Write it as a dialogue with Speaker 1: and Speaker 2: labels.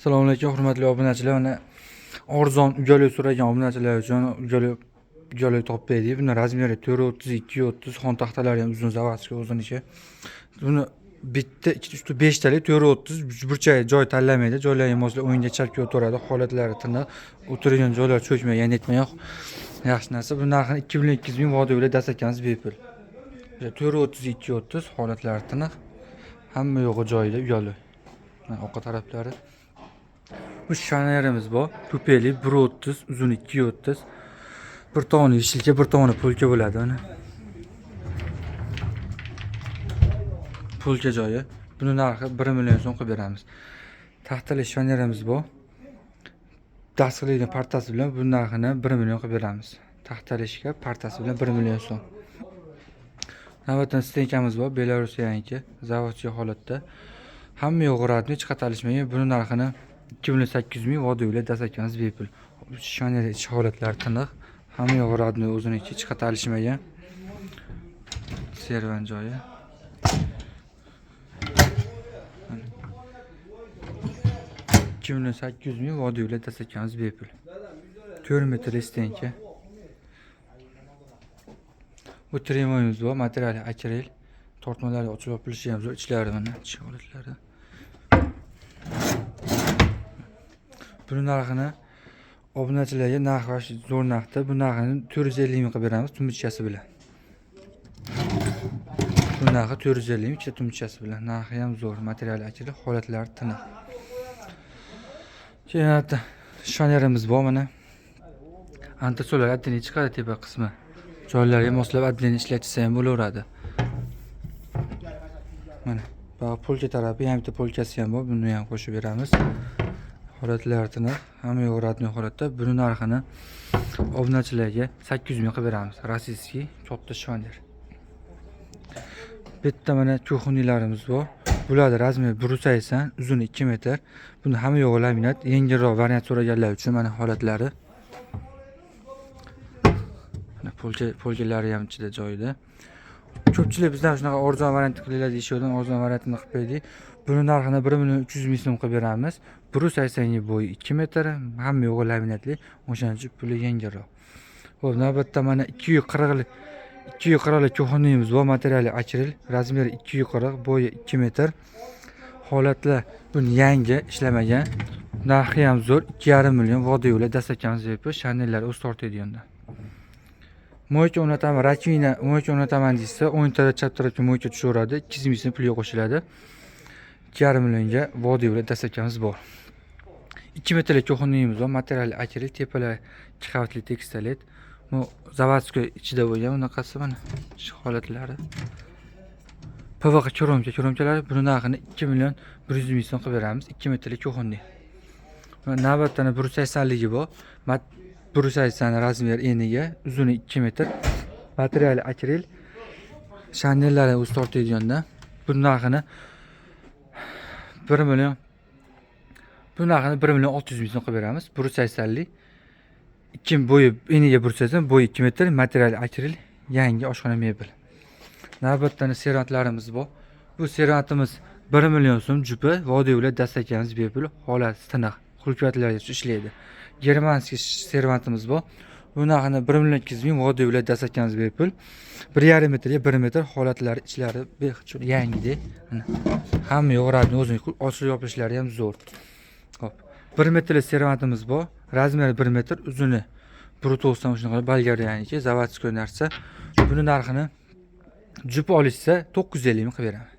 Speaker 1: Assalomu alaykum, hurmatli obunachilar. Mana arzon ugali so'ragan obunachilar uchun ugali topib berdik. Buni razmeri 430 230, xon taxtalari ham uzun zavodskiy uzunishi. Buni bitta 2 3 5 talik 430 burchak joy tanlamaydi. Joylarga moslab o'yinga charkka o'tiradi. Holatlari tiniq, o'tirgan joylar cho'kmagan, netmagan. Yaxshi narsa. Bu narxini 2,2 ming va'da bilan dastakamiz bepul. 430 230 holatlari tiniq. Hamma yo'g'i joyida ugali. Mana orqa taraflari. Bu shanerimiz bor. Tupeli 1.30, uzun 2.30. Bir tomoni yeshilcha, bir tomoni pulka bo'ladi mana. Pulka joyi. Buni narxi 1 million so'm qilib beramiz. Taxtali shanerimiz bor. Dasqilini partasi bilan bu narxini 1 million qilib beramiz. Taxtalishga partasi bilan 1 million so'm. Navbatdan stenkamiz bor, Belarusyaniki, zavodskiy holatda. Hamma yo'g'iradi, hech qatalishmagan. Buni narxini 2800 ming va'da bilan dastakamiz bepul. Shaner ich holatlari tiniq. Hamma yo'g'iradi, o'zini hech qatalishmagan. Servan joyi. 2800 ming va'da bilan dastakamiz bepul. 4 metr stenka. Bu tremoyimiz bor, materiali akril. Tortmalari ochilib yopilishi ham zo'r, ichlari mana ich holatlari. Buni narxini obunachilarga narxi zo'r narxda. Bu narxini 450 ming qilib beramiz tumunchasi bilan. Bu narxi 450 ming ikkita tumunchasi bilan. Narxi ham zo'r, materiali akril, holatlari tiniq. Keyin shanerimiz bor mana. Antasolar adini chiqadi tepa qismi. Joylarga moslab adini ishlatsa ham bo'laveradi. Mana bu polka tarafi ham bitta polkasi ham bor. Buni ham qo'shib beramiz. Holatlari tiniq, hamma yo'g'iradi holatda. Buni narxini obunachilarga 800 ming qilib beramiz. Rossiyskiy katta shaner. Bitta mana ko'xunilarimiz bor. Bularning razmeri 180, uzuni 2 metr. Buni hamma yo'g'i laminat, yengilroq variant so'raganlar uchun mana holatlari. Mana polkalari ham ichida joyida. Ko'pchilik bizdan shunaqa arzon variant qilinglar deyishgan, arzon variantini qilib berdik. Buni narxini 1 million 300 ming so'm qilib beramiz. 180 ga bo'yi 2 metr, hamma yo'g'i laminatli, o'shaning uchun puli yengilroq. Xo'p, navbatda mana 240 ko'xunimiz bor, materiali akril, razmeri 240, bo'yi 2 metr. Holatlar buni yangi ishlamagan. Narxi ham zo'r, 2,5 million va'da bilan dastakamiz bepul, shanerlar o'z tortadigandan. Mo'yka o'rnataman, rakvina mo'yka o'rnataman desa, o'ng taraf chap tarafga mo'yka tushaveradi, 200 ming so'm pulga qo'shiladi. 2,5 millionga va'da bilan dastakamiz bor. 2 metrlik ko'xunimiz bor, materiali akril, tepalar 2 qavatli tekstolit. Bu zavodskiy ichida bo'lgan bunaqasi mana shu holatlari. PVC ko'romkalari buni narxini 2 million 100 ming so'm qilib beramiz. 2 metrlik ko'xunli. Navbatdan 180 ligi bor. 180 razmer eniga, uzuni 2 metr. Materiali akril. Shanerlari o'z tortadigandan. Bu narxini 1 million 600 ming so'm qilib beramiz. 180 lik. 2 bo'yi eniga 180, bo'yi 2 metr, materiali akril, yangi oshxona mebel. Navbatdan servantlarimiz bor. Bu servantimiz 1 million so'm jupi, va'da bilan dastakamiz bepul, holati tiniq, xulqiyatlarga ishlaydi. Germanskiy servantimiz bor. Bu narxini 1 million 200 ming va'da bilan dastakamiz bepul. 1,5 metrga 1 metr, holatlari ichlari bexchur yangidek. Hamma yo'g'iradi, o'zini ochilib yopilishlari ham zo'r. Xo'p. 1 metrlik servantimiz bor. Razmeri 1 metr, uzuni 1.90 shunaqa Bolgariyaniki, zavodskiy narsa. Buni narxini jup olishsa 950 ming qilib beraman.